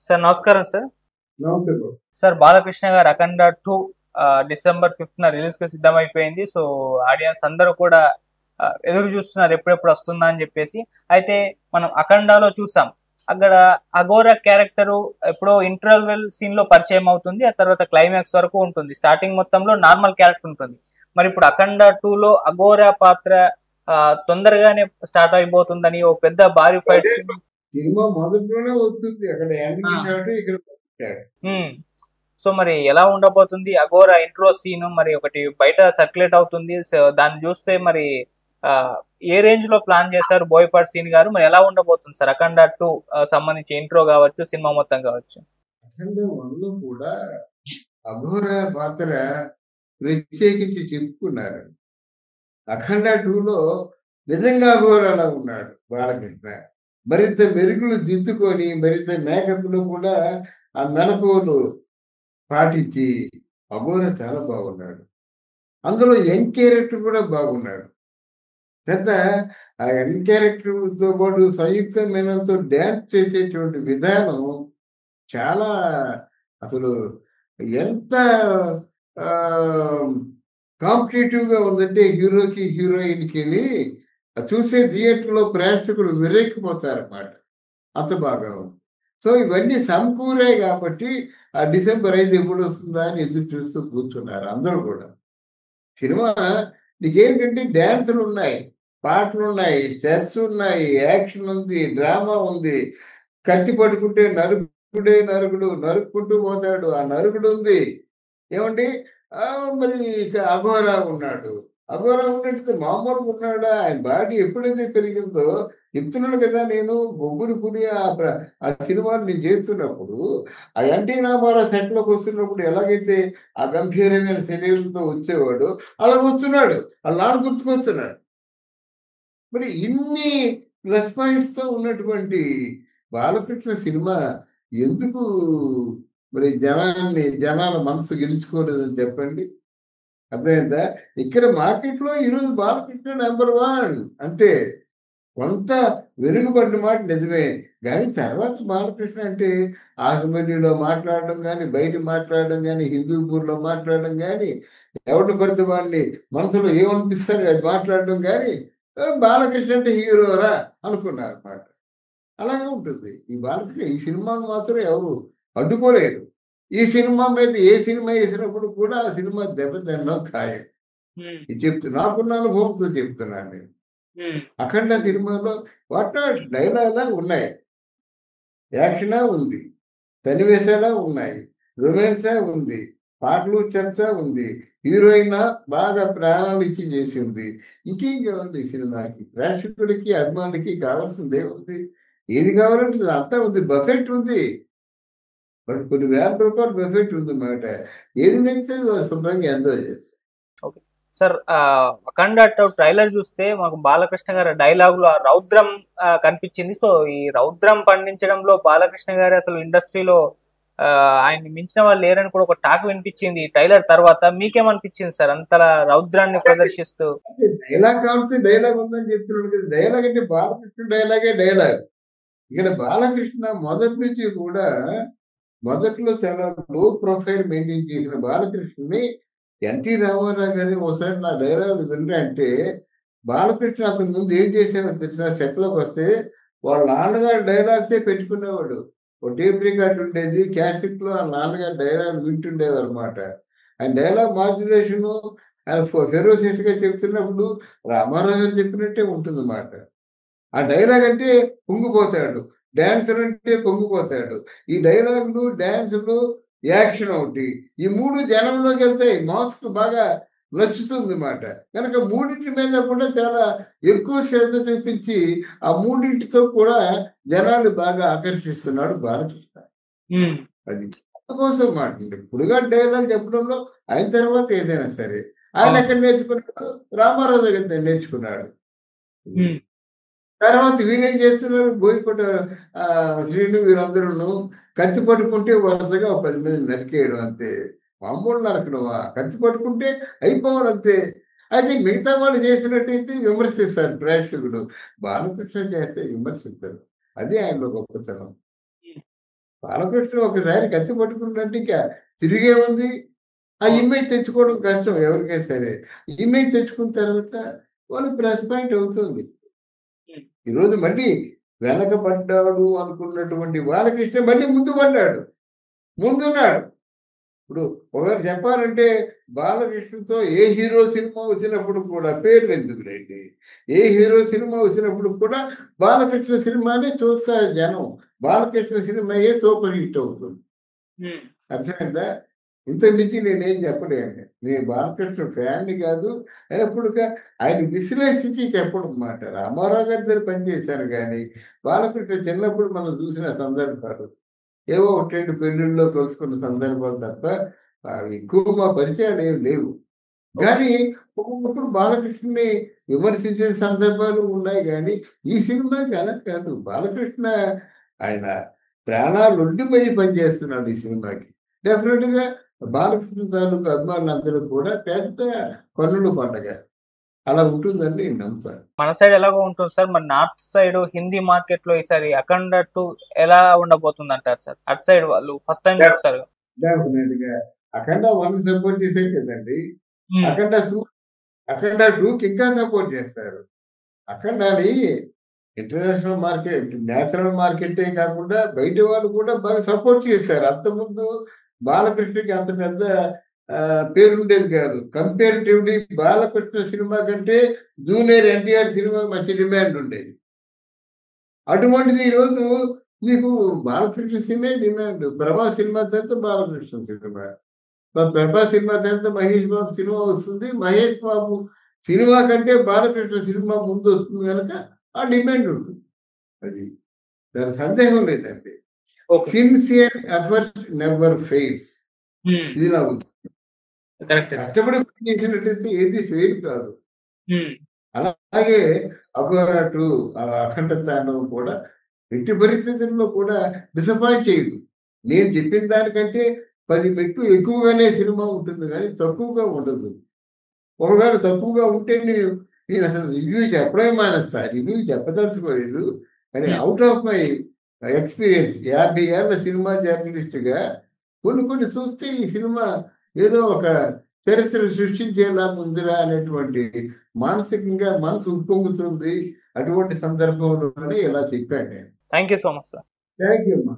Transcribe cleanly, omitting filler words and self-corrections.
Sir నమస్కారం sir. నమస్తే bro. Sir 'Balakrishna' గారి 'అఖండ 2' డిసెంబర్ 5న రిలీజ్‌కి సిద్ధమైపోయింది. సో, ఆడియన్స్ అందరూ కూడా ఎదురు చూస్తున్నారు ఎప్పుడెప్పుడు వస్తుందా అని చెప్పేసి. అయితే మనం 'అఖండలో' చూసాం. అక్కడ అఘోరా క్యారెక్టరు ఎప్పుడో ఇంటర్వెల్ సీన్‌లో పరిచయం అవుతుంది. ఆ తర్వాత క్లైమాక్స్ వరకు ఉంటుంది. స్టార్టింగ్ మొత్తంలో నార్మల్ క్యారెక్టర్ ఉంటుంది. మరి ఇప్పుడు 'అఖండ 2లో' అఘోరా పాత్ర తొందరగానే స్టార్ట్ అయిపోతుందని ఓ పెద్ద భారీ ఫైట్ సీన్. సినిమా మొదట్లోనే వస్తుంది. అక్కడ ఎండింగ్ షాట్ ఇక్కడ పెట్టాడు. సో మరి ఎలా ఉండబోతుంది అఘోరా ఇంట్రో సీన్ మరి ఒకటి బయట సర్క్యులేట్ అవుతుంది. సో దాన్ని చూస్తే మరి ఆ, ఏ రేంజ్ లో ప్లాన్ చేశారు బోయపాటి సీన్ గారు, మరి ఎలా ఉండబోతుంది సార్ అఖండ 2 సంబంధించి ఇంట్రో కావచ్చు, సినిమా మొత్తం కావచ్చు? అఖండ 1లో కూడా అఘోర పాత్ర ప్రత్యేకించి చెప్పుకున్నారు. అఖండ 2లో నిజంగా అఘోరలా ఉన్నాడు బాలకృష్ణ. మరింత మెరుగులు దిద్దుకొని మరింత మేకప్‌లో కూడా ఆ మెలకువలు పాటించి అఘోర చాలా బాగున్నాడు. అందులో యంగ్ క్యారెక్టర్ కూడా బాగున్నాడు. తర్వాత ఆ యంగ్ క్యారెక్టర్‌తో పాటు సంయుక్త మీనన్‌తో డాన్స్ చేసేటువంటి విధానం చాలా అసలు ఎంత ఆహ్, కాంపిటీటివ్‌గా ఉందంటే హీరోకి, హీరోయిన్‌కిని చూసే థియేటర్‌లో ప్రేక్షకులు విర్రెక్కిపోతారన్నమాట. అంత బాగా ఉంది. సో, ఇవన్నీ సమకూరాయి కాబట్టి ఆ డిసెంబర్ 5 ఎప్పుడొస్తుందా అని ఎదురు చూస్తూ కూర్చున్నారు అందరూ కూడా. సినిమా నీకేంటంటే డాన్సులున్నాయి, పాటలున్నాయి, సెట్సున్నాయి, యాక్షన్ ఉంది, డ్రామా ఉంది. కత్తి పట్టుకుంటే నరుకుడే నరుకుడు, నరుక్కుంటూ పోతాడు. ఆ నరుకుడుంది. ఏవండీ మరి ఇక అఘోరా ఉన్నాడు. అఘోరా ఉన్నట్టు మామూలుగా ఉన్నాడా? ఆయన బాడీ ఎప్పుడైతే పెరిగిందో చెప్తున్నాను కదా నేను బొగ్గులు పుడి ఆ సినిమాలు నేను చేస్తున్నప్పుడు ఆ ఎన్టీ రామారావు సెట్‌లోకి వస్తున్నప్పుడు ఎలాగైతే ఆ గంభీరమైన శరీరంతో వచ్చేవాడో అలా వస్తున్నాడు. ఆళ్ళ నాన్న గుర్తుకొస్తున్నాడు. మరి ఇన్ని ప్లస్ పాయింట్స్‌తో ఉన్నటువంటి బాలకృష్ణ సినిమా ఎందుకు మరి జనాల మనసు గెలుచుకోలేదని చెప్పండి? అర్థమైందా? ఇక్కడ మార్కెట్‌లో ఈరోజు బాలకృష్ణ నంబర్ 1 అంతే. కొంత వెనుకబడిన మాట నిజమే. గానీ తర్వాత బాలకృష్ణ అంటే ఆసమర్యంలో మాట్లాడడం గానీ, బయట మాట్లాడడం గానీ, హిందూపూర్‌లో మాట్లాడడం గానీ, ఎవడిని పడితే వాడిని మనసులో ఏమనిపిస్తే అది మాట్లాడడం గానీ, బాలకృష్ణ అంటే హీరోరా అనుకున్నారన్నమాట. అలాగే ఉంటుంది. ఈ బాలకృష్ణ ఈ సినిమాను మాత్రం ఎవరు అడ్డుకోలేరు. ఈ సినిమా మీద ఏ సినిమా ఏసినప్పుడు కూడా ఆ సినిమా దెబ్బతినడం ఖాయం. ఉమ్, ఇది నాకున్న అనుభవంతో చెప్తున్నాను నేను. ఉమ్, 'అఖండ' సినిమాలో వాట్ నాట్ డైలాగ్‌లా ఉన్నాయి. యాక్షనా ఉంది. సన్నివేశాలా ఉన్నాయి. రొమాన్సా ఉంది. పాటలు, చర్చ ఉంది. హీరోయిన్ బాగా ప్రాణాలు ఇచ్చి చేసింది. ఇంకేం కావాలి ఈ సినిమాకి? ప్రేక్షకుడికి, అభిమానులకి కావాల్సిందేముంది? ఏది కావాలంటే అంతా ఉంది. బఫెట్ ఉంది. కొన్ని వేల రూపాయలు బఫెట్ ఉందన్నమాట. ఏది నచ్చితే అది వాళ్ళు శుభ్రంగా ఎంజాయ్ చేస్తారు. Okay sir. అఖండ ట్రైలర్ చూస్తే మాకు బాలకృష్ణ గారి డైలాగులు ఆ రౌద్రం కనిపించింది. సో ఈ రౌద్రం పండించడంలో బాలకృష్ణ గారు అసలు ఇండస్ట్రీలో ఆయన్ని మించిన వాళ్ళు లేరని కూడా ఒక టాక్ వినిపించింది ఈ ట్రైలర్ తర్వాత. మీకేమనిపించింది సార్ అంతలా రౌద్రాన్ని ప్రదర్శిస్తూ? అంటే డైలాగ్ కావాల్సిన డైలాగ్ ఉందని చెప్తున్నాడు కదా! డైలాగ్ అంటే బాలకృష్ణ డైలాగే డైలాగ్. ఇక్కడ బాలకృష్ణ మొదటి నుంచి కూడా మొదట్లో చాలా లో ప్రొఫైల్ మెయింటైన్ చేసిన బాలకృష్ణని ఎన్టీ రామారావు గారు ఒకసారి నా డైలాగులు వినరంటే బాలకృష్ణ అతని ముందు ఏం చేసేవాడు తెలిసిన సెట్లోకి వస్తే వాళ్ళ నాన్నగారి డైలాగ్సే పెట్టుకునేవాడు. ఒక టేప్ రికార్డ్ ఉండేది. క్యాసెట్‌లో ఆ నాన్నగారి డైలాగులు వింటుండేవారు అనమాట. ఆయన డైలాగ్ మాడ్యులేషను ఆయన ఫెరోసియస్‌గా చెప్తున్నప్పుడు రామారావు గారు చెప్పినట్టే ఉంటుందన్నమాట. ఆ డైలాగ్ అంటే పొంగిపోతాడు. డాన్సర్ అంటే పొంగిపోతాడు. ఈ డైలాగులు, డాన్సులు, యాక్షన్ ఒకటి. ఈ 3 జనంలోకెళ్తాయి. మాస్‌కి బాగా నచ్చుతుందన్నమాట. కనుక మూడిటి మీద కూడా చాలా ఎక్కువ శ్రద్ధ చూపించి, ఆ మూడింటితో కూడా జనాన్ని బాగా ఆకర్షిస్తున్నాడు బాలకృష్ణ. ఉమ్, అది. అందుకోసం మాట అండి. పులిగాడు డైలాగ్ చెప్పడంలో ఆయన తర్వాత ఏదైనా సరే. ఆయన అవును. ఎక్కడ నేర్చుకున్నాడు? రామారావు దగ్గర నేర్చుకున్నాడు. ఉమ్, తర్వాత వీళ్ళేం చేస్తున్నారు బోయపాటి శ్రీను వీళ్ళందరూను కత్తి పట్టుకుంటే వరుసగా ఒక 10 మందిని నరికేయడం అంతే. మామూలు నరకడమా? కత్తి పట్టుకుంటే అయిపోవాలంతే. అయితే మిగతా వాళ్ళు చేసినట్టయితే విమర్శిస్తారు ప్రేక్షకులు. బాలకృష్ణ చేస్తే విమర్శించరు. అదే ఆయనలో గొప్పతనం. ఉమ్. బాలకృష్ణ ఒకసారి కత్తి పట్టుకున్నట్టు ఇక తిరిగే ఉంది. ఆ ఇమేజ్ తెచ్చుకోవడం కష్టం ఎవరికైనా సరే. ఇమేజ్ తెచ్చుకున్న తర్వాత వాళ్ళు ప్లస్ పాయింట్ అవుతుంది. ఈరోజు మళ్ళీ వెనకబడ్డాడు అనుకున్నటువంటి బాలకృష్ణ మళ్ళీ ముందు పడ్డాడు. ముందున్నాడు. ఇప్పుడు ఒకవేళ చెప్పాలంటే బాలకృష్ణతో ఏ హీరో సినిమా వచ్చినప్పుడు కూడా పేర్లు ఎందుకులేండి. ఏ హీరో సినిమా వచ్చినప్పుడు కూడా బాలకృష్ణ సినిమానే చూస్తారు జనం. బాలకృష్ణ సినిమాయే సూపర్ హిట్ అవుతుంది. అర్థమైందా? ఇంతకు మించి నేనేం చెప్పలేను. నేను బాలకృష్ణ ఫ్యాన్‌ని కాదు. అయినప్పటిక ఆయన విశ్లేషించి చెప్పడం మాట. రామారావు గారి దగ్గర పనిచేశాను గానీ, బాలకృష్ణ చిన్నప్పుడు మనం చూసిన సందర్భాలు, ఏవో 1, 2 పెళ్ళిళ్ళలో కలుసుకున్న సందర్భాలు తప్ప ఎక్కువ మా పరిచయాలేమి లేవు. గానీ ఒక్కొక్కప్పుడు బాలకృష్ణని విమర్శించిన సందర్భాలు ఉన్నాయి గానీ, ఈ సినిమాకి అలా కాదు. బాలకృష్ణ ఆయన ప్రాణాలొడ్డి మరీ పనిచేస్తున్నాడు ఈ సినిమాకి. డెఫినెట్‌గా బాలకృష్ణ తాలూకు అభిమానులందరూ కూడా పెద్ద కన్నుల పండగ. అలా ఉంటుందని నేను నమ్ముతాను. మన సైడ్ ఎలాగో ఉంటుంది సార్. మరి నార్త్ సైడ్ హిందీ మార్కెట్ లో ఈసారి అఖండ 2 ఎలా ఉండబోతుంది అంటారు సార్? అటు సైడ్ వాళ్ళు ఫస్ట్ టైం డెఫ్ చూస్తారు. డెఫినెట్‌గా 'అఖండ 1' సపోర్ట్ చేశారు కదండీ! ఉమ్, 'అఖండ 2'కి ఇంకా సపోర్ట్ చేస్తారు. 'అఖండ'ని ఇంటర్నేషనల్ మార్కెట్, నేషనల్ మార్కెటే కాకుండా బయట వాళ్ళు కూడా బాగా సపోర్ట్ చేశారు. అంతకుముందు బాలకృష్ణకి అంత పెద్ద పేరుండేది కాదు. కంపారిటివ్‌లీ బాలకృష్ణ సినిమా కంటే జూనియర్ ఎన్టీఆర్ సినిమా మంచి డిమాండ్ ఉండేది. అటువంటిది ఈరోజు మీకు Balakrishna cinema demand. 'Prabhas' cinema తర్వాత బాలకృష్ణ సినిమా. 'ప్రభాస్' సినిమా తర్వాత 'మహేష్ బాబు' సినిమా వస్తుంది. 'మహేష్ బాబు' సినిమా కంటే బాలకృష్ణ సినిమా ముందొస్తుంది గనక ఆ డిమాండ్ ఉంటుంది. అది. దాని సందేహం లేదండి. Okay. Sincere effort never fails. Um, ఇది నా ఉద్దేశం. కరెక్టే సార్. కష్టపడి పని చేసినట్టయితే ఏది ఫెయిల్ కాదు. ఉమ్, అలాగే 'అఘోరా 2' 'అఖండ తాండవం' కూడా ఎట్టి పరిస్థితుల్లో కూడా డిసప్పాయింట్ చేయదు. నేను చెప్పిన దానికంటే 10 మెట్లు ఎక్కువగానే సినిమా ఉంటుంది గానీ, తక్కువగా ఉండదు. ఒకవేళ తక్కువగా ఉంటే నేనసలు రివ్యూ చెప్పడమే మానేస్తా. రివ్యూ చెప్పదలుచుకోలేదు. కానీ ఉమ్. ఔట్ ఆఫ్ మై ఎక్స్‌పీరియన్స్ 50 ఏళ్ల సినిమా జర్నలిస్ట్‌గా కొన్ని కొన్ని చూస్తే ఈ సినిమా ఏదో ఒక చరిత్ర సృష్టించేలాగా ఉందిరా అనేటువంటి మానసికంగా మనసు ఉప్పొంగుతుంది. అటువంటి సందర్భంలోనే ఇలా చెప్పాను నేను. Thank you so much sir. Thank you అమ్మా.